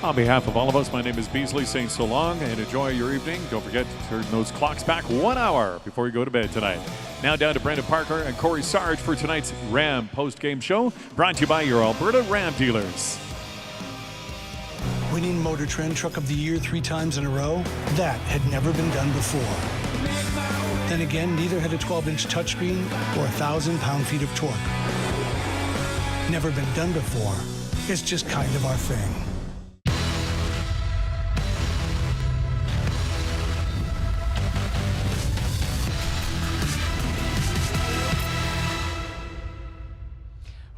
On behalf of all of us, my name is Beasley, saying so long and enjoy your evening. Don't forget to turn those clocks back 1 hour before you go to bed tonight. Now down to Brendan Parker and Cory Sarich for tonight's Ram post-game show, brought to you by your Alberta Ram dealers. Winning Motor Trend Truck of the Year 3 times in a row, that had never been done before. Then again, neither had a 12-inch touchscreen or 1,000 pound-feet of torque. Never been done before. It's just kind of our thing.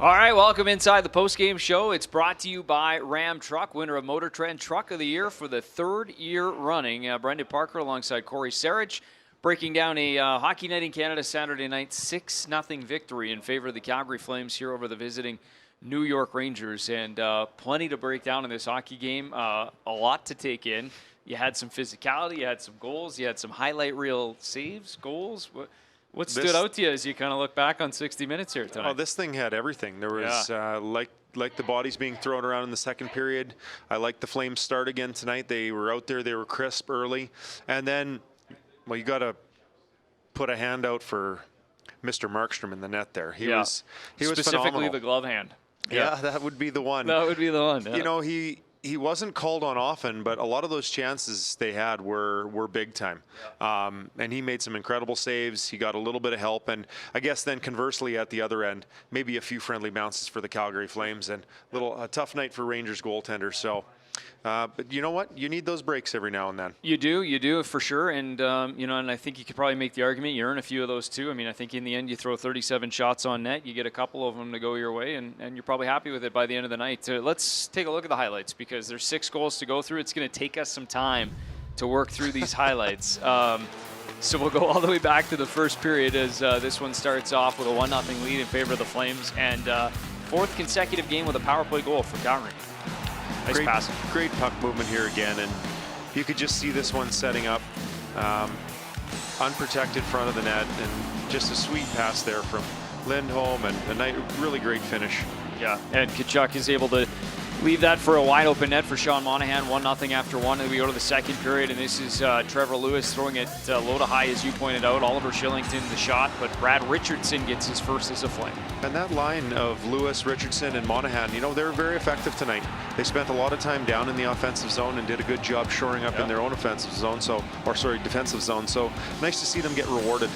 All right, welcome inside the postgame show. It's brought to you by Ram Truck, winner of Motor Trend Truck of the Year for the 3rd year running. Brendan Parker alongside Cory Sarich, breaking down a Hockey Night in Canada Saturday night 6-0 victory in favor of the Calgary Flames here over the visiting New York Rangers. And plenty to break down in this hockey game, a lot to take in. You had some physicality, you had some goals, you had some highlight reel saves, goals. What stood out to you as you kind of look back on 60 minutes here tonight? Oh, this thing had everything. There was like the bodies being thrown around in the second period. I like the Flames start again tonight. They were out there. They were crisp early. And then, well, you got to put a hand out for Mr. Markstrom in the net there. He was specifically phenomenal. the glove hand. Yeah, that would be the one. That would be the one. Yeah. You know, he wasn't called on often, but a lot of those chances they had were big time. Yeah. And he made some incredible saves. He got a little bit of help. And I guess then conversely at the other end, maybe a few friendly bounces for the Calgary Flames and a tough night for Rangers goaltender. So, but you know what? You need those breaks every now and then. You do for sure. And, and I think you could probably make the argument you earn a few of those too. I mean, I think in the end you throw 37 shots on net, you get a couple of them to go your way, and you're probably happy with it by the end of the night. Let's take a look at the highlights because there's 6 goals to go through. It's going to take us some time to work through these highlights. So we'll go all the way back to the first period as this one starts off with a 1-0 lead in favor of the Flames, and 4th consecutive game with a power play goal for Calgary. Nice passing. Great puck movement here again, and you could just see this one setting up. Unprotected front of the net, and just a sweet pass there from Lindholm, and a really great finish. Yeah, and Tkachuk is able to leave that for a wide open net for Sean Monahan. 1-0 after 1. And we go to the second period, and this is Trevor Lewis throwing it low to high, as you pointed out. Oliver Shillington the shot, but Brad Richardson gets his first as a Flame. And that line of Lewis, Richardson, and Monahan, you know, they're very effective tonight. They spent a lot of time down in the offensive zone and did a good job shoring up in their own defensive zone. Defensive zone. So nice to see them get rewarded.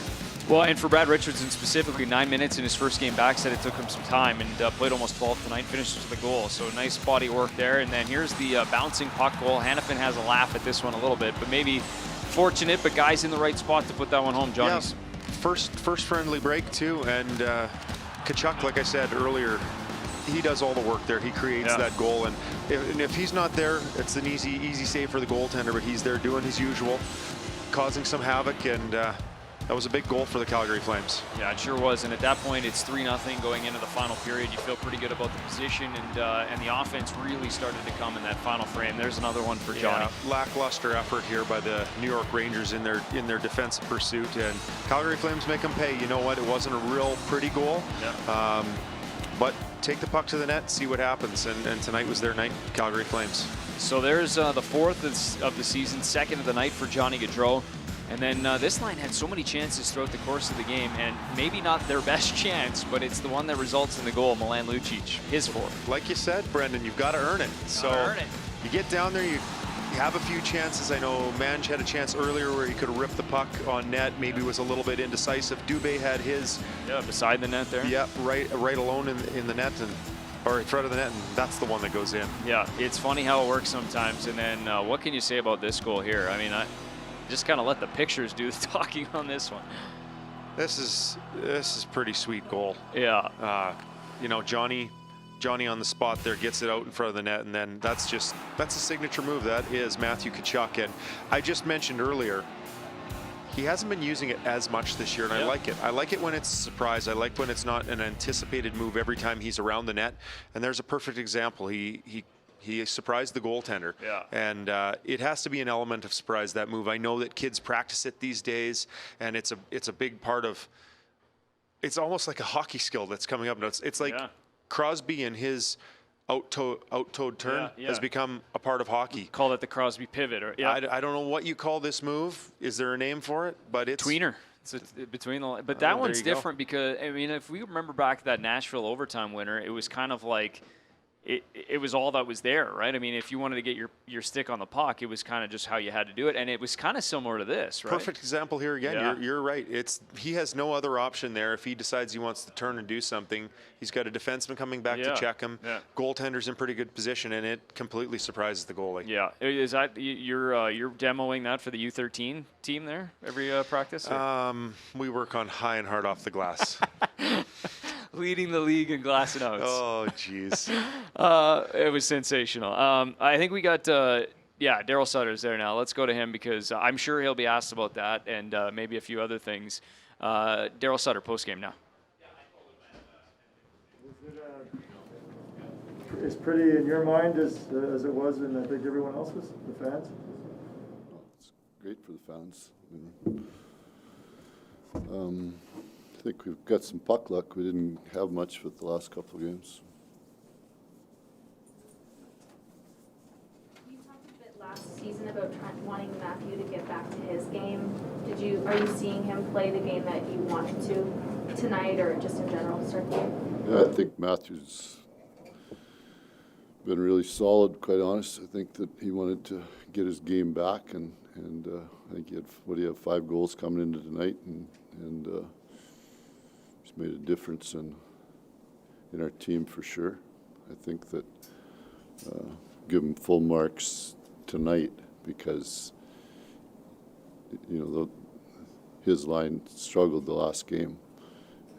Well, and for Brad Richardson specifically, 9 minutes in his first game back, said it took him some time, and played almost 12 tonight, finished with the goal. So nice body work there. And then here's the bouncing puck goal. Hannafin has a laugh at this one a little bit, but maybe fortunate, but guys in the right spot to put that one home, Johnny. Yeah, first friendly break too, and Tkachuk, like I said earlier, he does all the work there. He creates that goal, and if he's not there, it's an easy save for the goaltender, but he's there doing his usual, causing some havoc, and that was a big goal for the Calgary Flames. Yeah, it sure was. And at that point, it's 3-0 going into the final period. You feel pretty good about the position, and the offense really started to come in that final frame. There's another one for Johnny. Lackluster effort here by the New York Rangers in their defensive pursuit, and Calgary Flames make them pay. You know what? It wasn't a real pretty goal, but take the puck to the net, see what happens. And tonight was their night, Calgary Flames. So there's the 4th of the season, 2nd of the night for Johnny Gaudreau. And then this line had so many chances throughout the course of the game, and maybe not their best chance, but it's the one that results in the goal, Milan Lucic, his 4th. Like you said, Brendan, you've got to earn it. You get down there, you have a few chances. I know Manj had a chance earlier where he could have ripped the puck on net, maybe was a little bit indecisive. Dubé had his. Yeah, beside the net there. Yeah, right alone in the net, or in front of the net, and that's the one that goes in. Yeah, it's funny how it works sometimes. And then what can you say about this goal here? I mean, just kind of let the pictures do the talking on this one. This is pretty sweet goal. Yeah. You know, Johnny on the spot there gets it out in front of the net, and then that's a signature move. That is Matthew Tkachuk, and I just mentioned earlier, he hasn't been using it as much this year, and I like it. I like it when it's a surprise. I like when it's not an anticipated move every time he's around the net. And there's a perfect example. He surprised the goaltender. Yeah. And it has to be an element of surprise, that move. I know that kids practice it these days, and it's a big part of, it's almost like a hockey skill that's coming up. It's like Crosby and his out-toed turn has become a part of hockey. Call it the Crosby pivot. Or I don't know what you call this move. Is there a name for it? But it's tweener. It's between the. But that one's different because, I mean, if we remember back to that Nashville overtime winner, it was kind of like it was all that was there, right? I mean, if you wanted to get your stick on the puck, it was kind of just how you had to do it, and it was kind of similar to this, right? Perfect example here again. Yeah. You're right. He has no other option there. If he decides he wants to turn and do something, he's got a defenseman coming back to check him. Yeah. Goaltender's in pretty good position, and it completely surprises the goalie. Yeah, is that you're demoing that for the U13 team there every practice? We work on high and hard off the glass. Leading the league in glass and outs. Oh, jeez. It was sensational. I think we got, Daryl Sutter's there now. Let's go to him because I'm sure he'll be asked about that and maybe a few other things. Daryl Sutter, postgame now. As pretty in your mind as it was in, I think, everyone else's, the fans? It's great for the fans. I think we've got some puck luck. We didn't have much with the last couple of games. You talked a bit last season about wanting Matthew to get back to his game. Are you seeing him play the game that you wanted to tonight, or just in general to start the game? Yeah, I think Matthew's been really solid, quite honest. I think that he wanted to get his game back, and I think he had 5 goals coming into tonight, and he's made a difference in our team for sure. I think that give him full marks tonight because his line struggled the last game,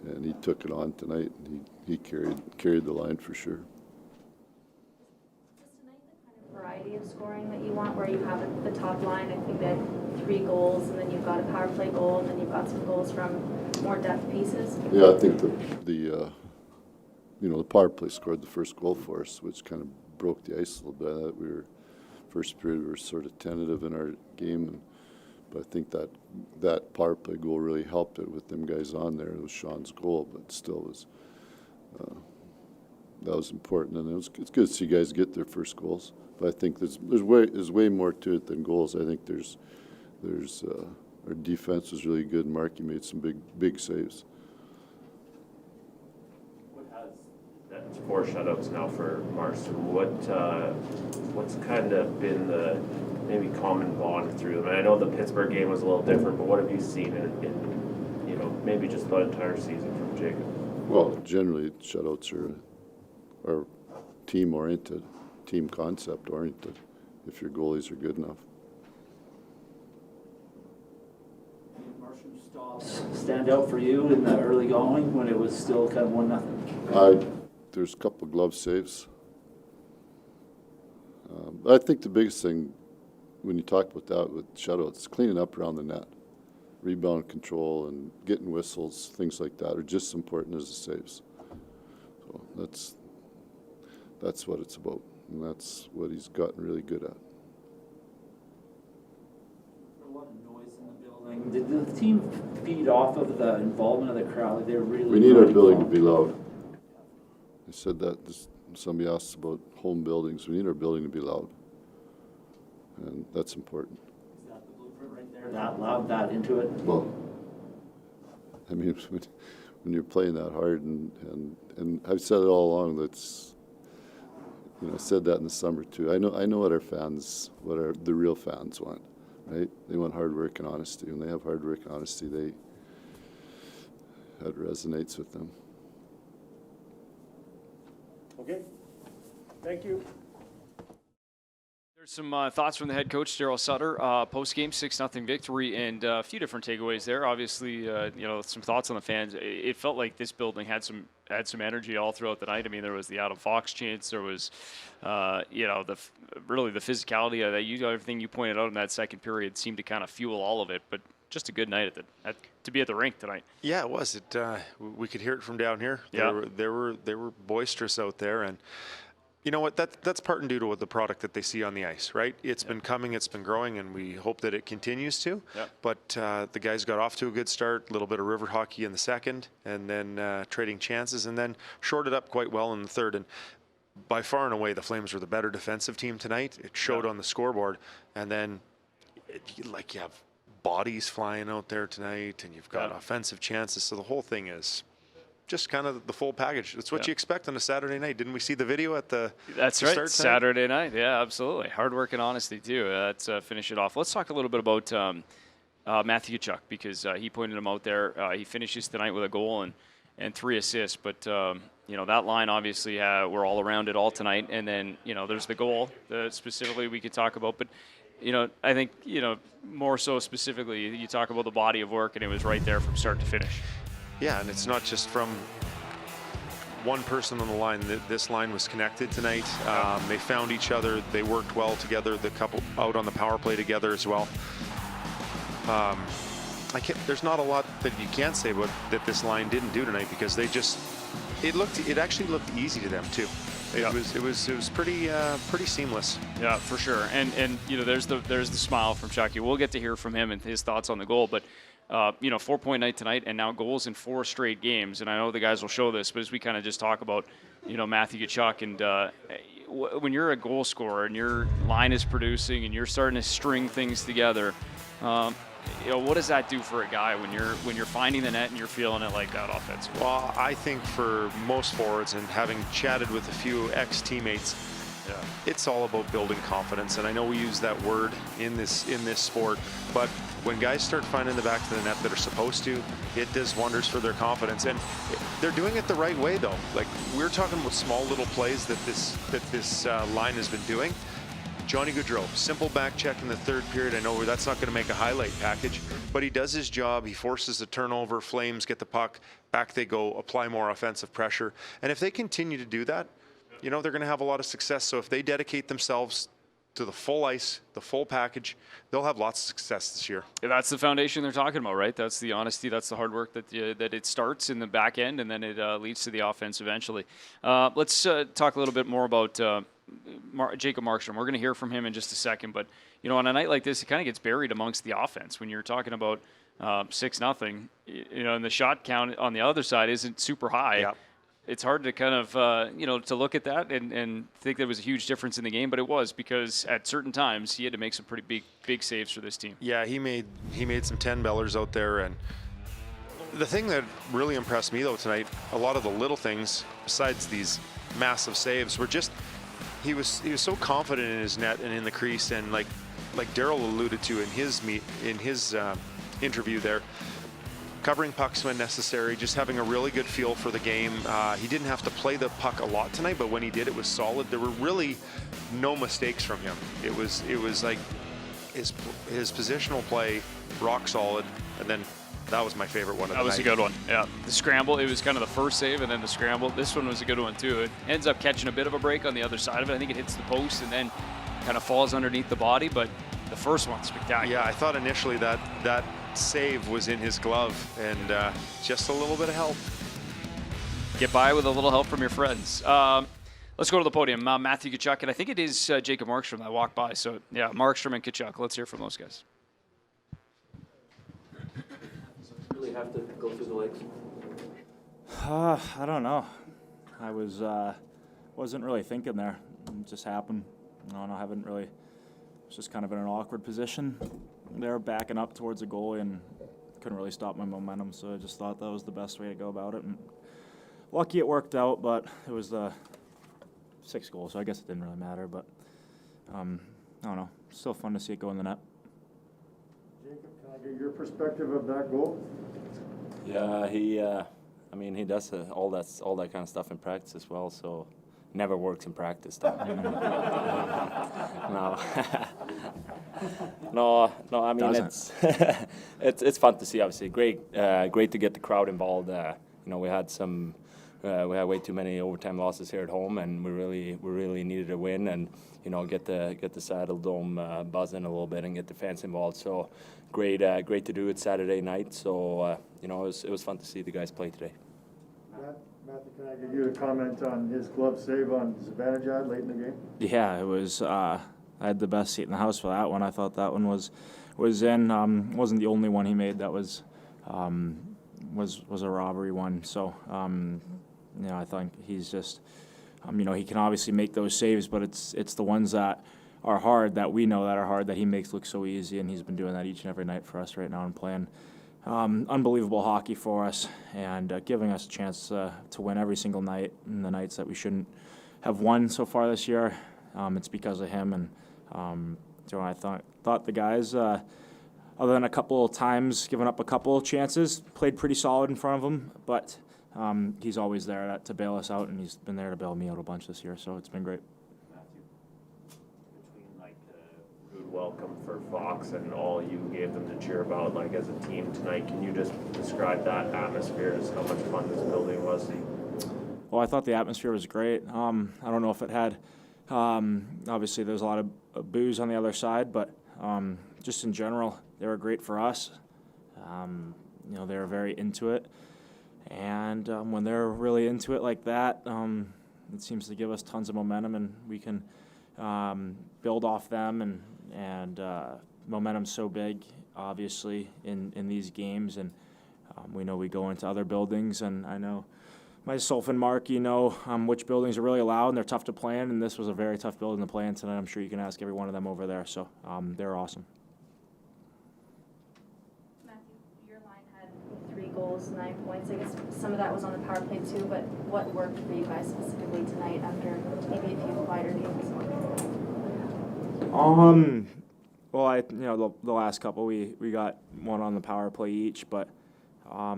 and he took it on tonight, and he carried the line for sure. Is tonight the kind of variety of scoring that you want, where you have the top line? I think that 3 goals, and then you've got a power play goal, and then you've got some goals from more depth pieces. Yeah, I think the power play scored the first goal for us, which kind of broke the ice a little bit. First period we were sort of tentative in our game, but I think that power play goal really helped it with them guys on there. It was Sean's goal, but still was that was important, and it's good to see guys get their first goals. But I think there's way more to it than goals. I think there's our defense was really good. Marky made some big saves. That's 4 shutouts now for Marston. What's kind of been the maybe common bond through them? And I know the Pittsburgh game was a little different, but what have you seen in maybe just the entire season from Jacob? Well, generally shutouts are team oriented, team concept oriented. If your goalies are good enough. Martian stops stand out for you in the early going when it was still kind of 1-0? There's a couple of glove saves. I think the biggest thing when you talk about that with shutouts, cleaning up around the net, rebound control and getting whistles, things like that are just as important as the saves. So that's what it's about, and that's what he's gotten really good at. A lot of noise in the building. Did the team feed off of the involvement of the crowd? Like, they're really. We need our building to be loud. I said that. Somebody asked about home buildings. We need our building to be loud, and that's important. Is that the blueprint right there? That loud, that into it? Well, I mean, when you're playing that hard, and I've said it all along. I said that in the summer too. I know what our fans, the real fans want, right? They want hard work and honesty. When they have hard work and honesty, that resonates with them. Okay. Thank you. There's some thoughts from the head coach, Daryl Sutter, post-game 6-0 victory, and a few different takeaways there. Obviously, some thoughts on the fans. It felt like this building had some energy all throughout the night. I mean, there was the Adam Fox chants. There was, really the physicality of that. Everything you pointed out in that second period seemed to kind of fuel all of it. But just a good night to be at the rink tonight. Yeah, it was. We could hear it from down here. Yeah. They were boisterous out there, and you know what? That's part and due to the product that they see on the ice, right? It's been coming, it's been growing, and we hope that it continues to. Yeah. But the guys got off to a good start, a little bit of river hockey in the second, and then trading chances, and then shorted up quite well in the third. And by far and away, the Flames were the better defensive team tonight. It showed on the scoreboard. And then, you have bodies flying out there tonight, and you've got offensive chances. So the whole thing is just kind of the full package. That's what you expect on a Saturday night. Didn't we see the video at the That's right, Saturday night. Yeah, absolutely. Hard work and honesty, too. Let's finish it off. Let's talk a little bit about Matthew Tkachuk, because he pointed him out there. He finishes tonight with a goal and 3 assists. But, that line, obviously, we're all around it all tonight. And then, there's the goal that specifically we could talk about. But, I think, more so specifically, you talk about the body of work, and it was right there from start to finish. Yeah, and it's not just from one person on the line. This line was connected tonight. They found each other. They worked well together. The couple out on the power play together as well. There's not a lot that you can say about that this line didn't do tonight, because it actually looked easy to them too. It was pretty seamless. Yeah, for sure. And there's the smile from Chucky. We'll get to hear from him and his thoughts on the goal, but 4-point night tonight, and now goals in 4 straight games. And I know the guys will show this, but as we kind of just talk about, Matthew Tkachuk, and when you're a goal scorer and your line is producing and you're starting to string things together, what does that do for a guy when you're finding the net and you're feeling it like that offensively? Well, I think for most forwards, and having chatted with a few ex-teammates, it's all about building confidence. And I know we use that word in this sport, but when guys start finding the back of the net that are supposed to, it does wonders for their confidence. And they're doing it the right way, though. Like, we're talking about small little plays that this line has been doing. Johnny Gaudreau, simple back check in the third period. I know that's not going to make a highlight package, but he does his job. He forces the turnover. Flames get the puck. Back they go, apply more offensive pressure. And if they continue to do that, they're going to have a lot of success. So if they dedicate themselves to the full ice, the full package, they'll have lots of success this year. That's the foundation they're talking about, right? That's the honesty, that's the hard work that it starts in the back end, and then it leads to the offense eventually. Let's talk a little bit more about Jacob Markstrom. We're going to hear from him in just a second, but on a night like this, it kind of gets buried amongst the offense when you're talking about 6-0. And the shot count on the other side isn't super high. Yeah. It's hard to kind of to look at that and think there was a huge difference in the game, but it was, because at certain times he had to make some pretty big saves for this team. Yeah, he made some 10-bellers out there, and the thing that really impressed me though tonight, a lot of the little things besides these massive saves were just he was so confident in his net and in the crease, and like Daryl alluded to in his interview there, covering pucks when necessary, just having a really good feel for the game. He didn't have to play the puck a lot tonight, but when he did, it was solid. There were really no mistakes from him. It was like his positional play, rock solid, and then that was my favorite one of the night. That was a good one, yeah. The scramble, it was kind of the first save, and then the scramble. This one was a good one, too. It ends up catching a bit of a break on the other side of it. I think it hits the post and then kind of falls underneath the body, but the first one's spectacular. Yeah, I thought initially that save was in his glove, and just a little bit of help. Get by with a little help from your friends. Let's go to the podium. Matthew Tkachuk, and I think it is Jacob Markstrom that walked by. So, yeah, Markstrom and Tkachuk. Let's hear from those guys. Really have to go through the legs? I don't know. I wasn't really thinking there. It just happened. I haven't really. Was just kind of in an awkward position there, backing up towards the goalie, and couldn't really stop my momentum. So I just thought that was the best way to go about it. And lucky it worked out, but it was the 6th goal, so I guess it didn't really matter. But I don't know. Still fun to see it go in the net. Jacob, can I get your perspective of that goal? Yeah, he does all that kind of stuff in practice as well. So never works in practice, though. No. I mean, it's fun to see. Obviously, great to get the crowd involved. We had way too many overtime losses here at home, and we really needed a win, and get the Saddle Dome buzzing a little bit and get the fans involved. So great to do it Saturday night. So it was fun to see the guys play today. Matthew, can I get you to comment on his glove save on Zibanejad late in the game? Yeah, it was. I had the best seat in the house for that one. I thought that one was in. Wasn't the only one he made. That was a robbery one. So I think he's just He can obviously make those saves, but it's the ones that are hard, that we know that are hard, that he makes look so easy, and he's been doing that each and every night for us right now and playing unbelievable hockey for us and giving us a chance to win every single night. And the nights that we shouldn't have won so far this year, it's because of him. And I thought the guys, other than a couple of times giving up a couple of chances, played pretty solid in front of him. But he's always there to bail us out, and he's been there to bail me out a bunch this year. So it's been great. Welcome for Fox and all you gave them to cheer about, like, as a team tonight. Can you just describe that atmosphere, as how much fun this building was? Well, I thought the atmosphere was great. I don't know if it had, obviously there's a lot of booze on the other side, but just in general, they were great for us. They were very into it. And when they're really into it like that, it seems to give us tons of momentum, and we can build off them, and momentum's so big, obviously, in these games, and we know we go into other buildings, and I know myself and Mark, which buildings are really loud and they're tough to play in, and this was a very tough building to play in tonight. I'm sure you can ask every one of them over there, so they're awesome. Matthew, your line had 3 goals, 9 points. I guess some of that was on the power play too, but what worked for you guys specifically tonight after maybe a few quieter games? Well, the last couple we got one on the power play each, but I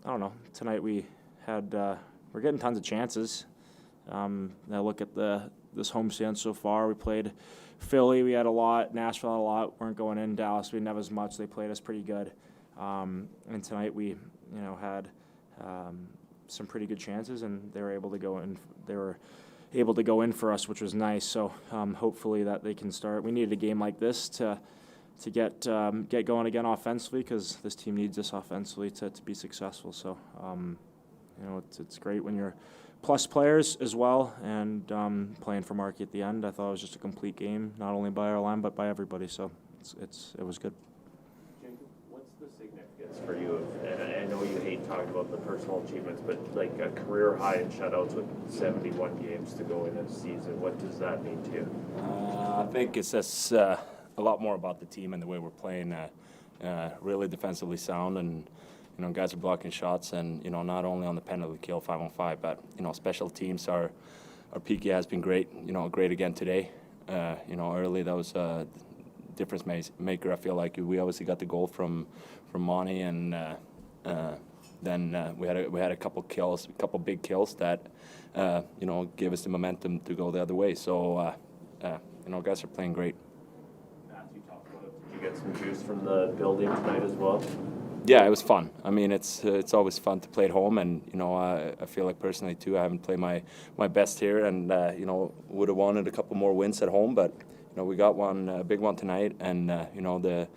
don't know. Tonight we had we're getting tons of chances. I look at this homestand so far. We played Philly, we had a lot. Nashville had a lot. Weren't going in. Dallas, we didn't have as much. They played us pretty good. And tonight we had some pretty good chances, and they were able to go in. They were able to go in for us, which was nice. So hopefully that they can start. We needed a game like this to get going again offensively, because this team needs us offensively to be successful. So it's great when you're plus players as well, and playing for Marky at the end. I thought it was just a complete game, not only by our line but by everybody. So it was good. What's the significance for you? And I know you hate talking about the personal achievements, but like a career high in shutouts with 71 games to go in a season, what does that mean to you? I think it says a lot more about the team and the way we're playing. Really defensively sound, and guys are blocking shots, and not only on the penalty kill 5-on-5, but special teams. Our PK has been great. Great again today. Early that was difference maker. I feel like we obviously got the goal from Monty, and then we had a couple big kills that gave us the momentum to go the other way. So guys are playing great. Matthew talked about it. Did you get some juice from the building tonight as well? Yeah, it was fun. I mean, it's always fun to play at home, and I feel like personally too, I haven't played my best here, and would have wanted a couple more wins at home, but we got one, a big one tonight, and the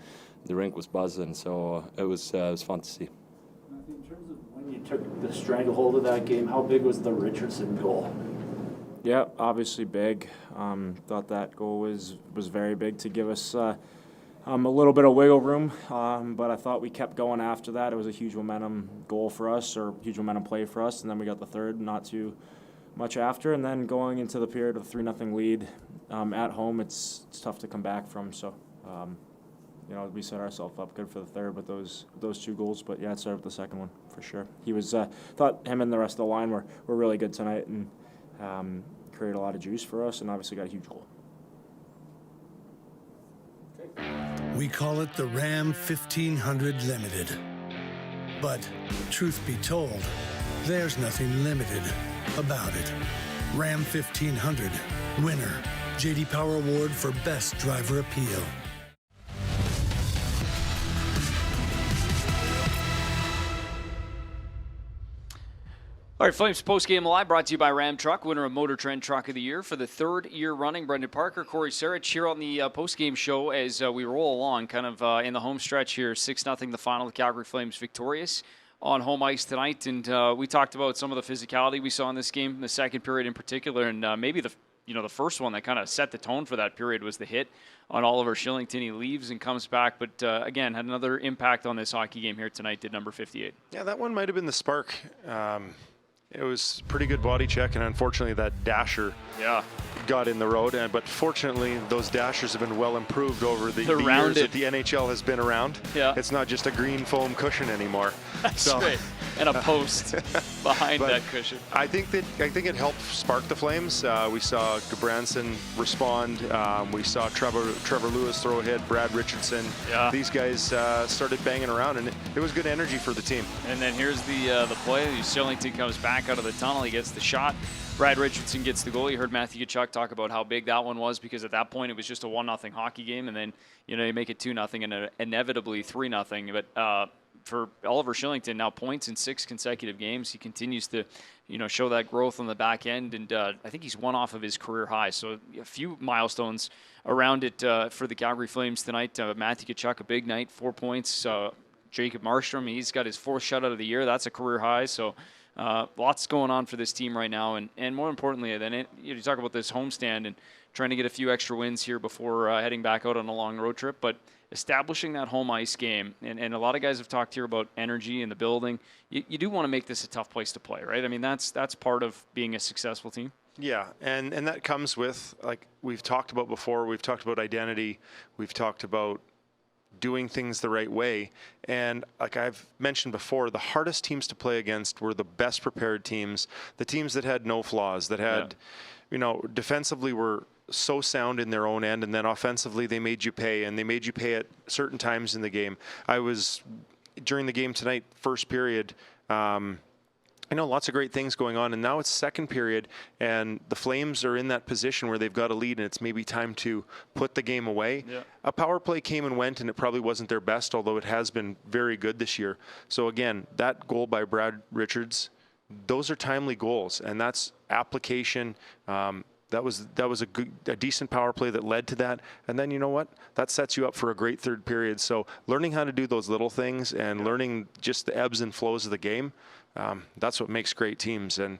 rink was buzzing, so it was fun to see. In terms of when you took the stranglehold of that game, how big was the Richardson goal? Yeah, obviously big. Thought that goal was very big to give us a little bit of wiggle room, but I thought we kept going after that. It was a huge momentum goal for us, or huge momentum play for us, and then we got the third not too much after, and then going into the period with a 3-0 lead at home, it's tough to come back from. So, we set ourselves up good for the third with those 2 goals. But yeah, it started with the second one for sure. He was thought him and the rest of the line were really good tonight, and created a lot of juice for us, and obviously got a huge goal. We call it the Ram 1500 Limited. But truth be told, there's nothing limited about it. Ram 1500, winner, J.D. Power Award for Best Driver Appeal. All right, Flames post-game live brought to you by Ram Truck, winner of Motor Trend Truck of the Year for the 3rd year running. Brendan Parker, Cory Sarich here on the post-game show as we roll along kind of in the home stretch here. 6-0 the final. The Calgary Flames victorious on home ice tonight. And we talked about some of the physicality we saw in this game, in the second period in particular. And maybe the first one that kind of set the tone for that period was the hit on Oliver Shillington. He leaves and comes back, but again, had another impact on this hockey game here tonight, did number 58. Yeah, that one might have been the spark. It was pretty good body check, and unfortunately that dasher got in the road. But fortunately, those dashers have been well improved over the years that the NHL has been around. Yeah. It's not just a green foam cushion anymore. That's right. And a post behind that cushion. I think it helped spark the Flames. We saw Gabranson respond. We saw Trevor Lewis throw ahead, Brad Richardson. Yeah. These guys started banging around, and it was good energy for the team. And then here's the play. Shillington comes back out of the tunnel. He gets the shot. Brad Richardson gets the goal. You heard Matthew Tkachuk talk about how big that one was, because at that point it was just a 1-0 hockey game, and then you make it 2-0 and inevitably 3-0. But for Oliver Shillington, now points in 6 consecutive games. He continues to, show that growth on the back end, and I think he's one off of his career high. So a few milestones around it for the Calgary Flames tonight. Matthew Tkachuk, a big night, 4 points. Jacob Markstrom, he's got his 4th shutout of the year. That's a career high. So lots going on for this team right now, and more importantly, then you talk about this homestand and trying to get a few extra wins here before heading back out on a long road trip, but establishing that home ice game, and a lot of guys have talked here about energy in the building. You do want to make this a tough place to play, right? I mean, that's part of being a successful team. Yeah, and that comes with, like we've talked about before, we've talked about identity, we've talked about doing things the right way. And like I've mentioned before, the hardest teams to play against were the best prepared teams, the teams that had no flaws, that had, defensively were so sound in their own end, and then offensively they made you pay, and they made you pay at certain times in the game. I was, during the game tonight, first period, I know lots of great things going on, and now it's second period, and the Flames are in that position where they've got a lead, and it's maybe time to put the game away. Yeah. A power play came and went, and it probably wasn't their best, although it has been very good this year. So again, that goal by Brad Richards, those are timely goals, and that's application. That was a decent power play that led to that. And then you know what? That sets you up for a great third period. So learning how to do those little things and learning just the ebbs and flows of the game, that's what makes great teams. And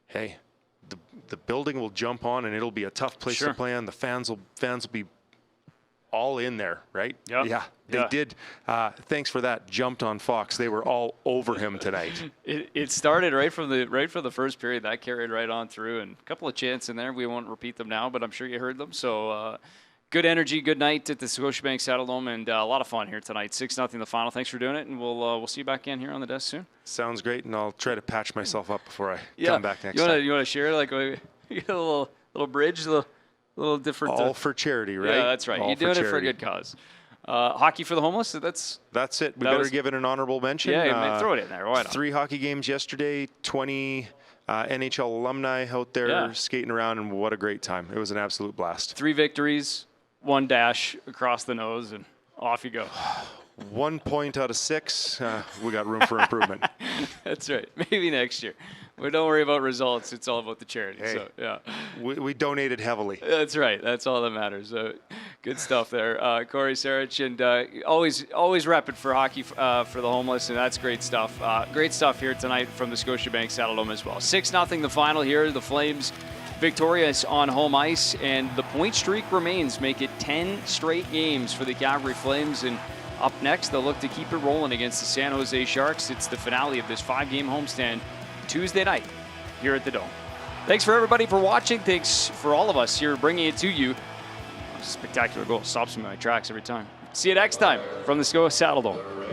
hey, the building will jump on, and it'll be a tough place to play on. The fans will be all in there, right? Yep. Yeah, they did. Thanks for that. Jumped on Fox. They were all over him tonight. It started right from the first period. That carried right on through, and a couple of chants in there. We won't repeat them now, but I'm sure you heard them. So good energy, good night at the Scotiabank Saddledome, and a lot of fun here tonight. 6-0 the final. Thanks for doing it, and we'll see you back in here on the desk soon. Sounds great, and I'll try to patch myself up before I come back next time. You want to share like you get a little bridge, a little different. All for charity, right? Yeah, that's right. You're doing it for a good cause. Hockey for the homeless. That's it. We better give it an honorable mention. Yeah, throw it in there. Why not? 3 hockey games yesterday. 20 NHL alumni out there skating around, and what a great time! It was an absolute blast. 3 victories, 1 dash across the nose, and off you go. 1 point out of 6. We got room for improvement. That's right. Maybe next year. We don't worry about results. It's all about the charity. Hey, so yeah, we donated heavily. That's right. That's all that matters. Good stuff there, Cory Sarich, and always repping for hockey for the homeless, and that's great stuff. Great stuff here tonight from the Scotiabank Saddledome as well. 6-0 the final here. The Flames victorious on home ice, and the point streak remains. Make it 10 straight games for the Calgary Flames, and up next they'll look to keep it rolling against the San Jose Sharks. It's the finale of this 5-game homestand Tuesday night here at the Dome. Thanks for everybody for watching. Thanks for all of us here bringing it to you. Spectacular goal. Stops me in my tracks every time. See you next time from the Scotiabank Saddledome.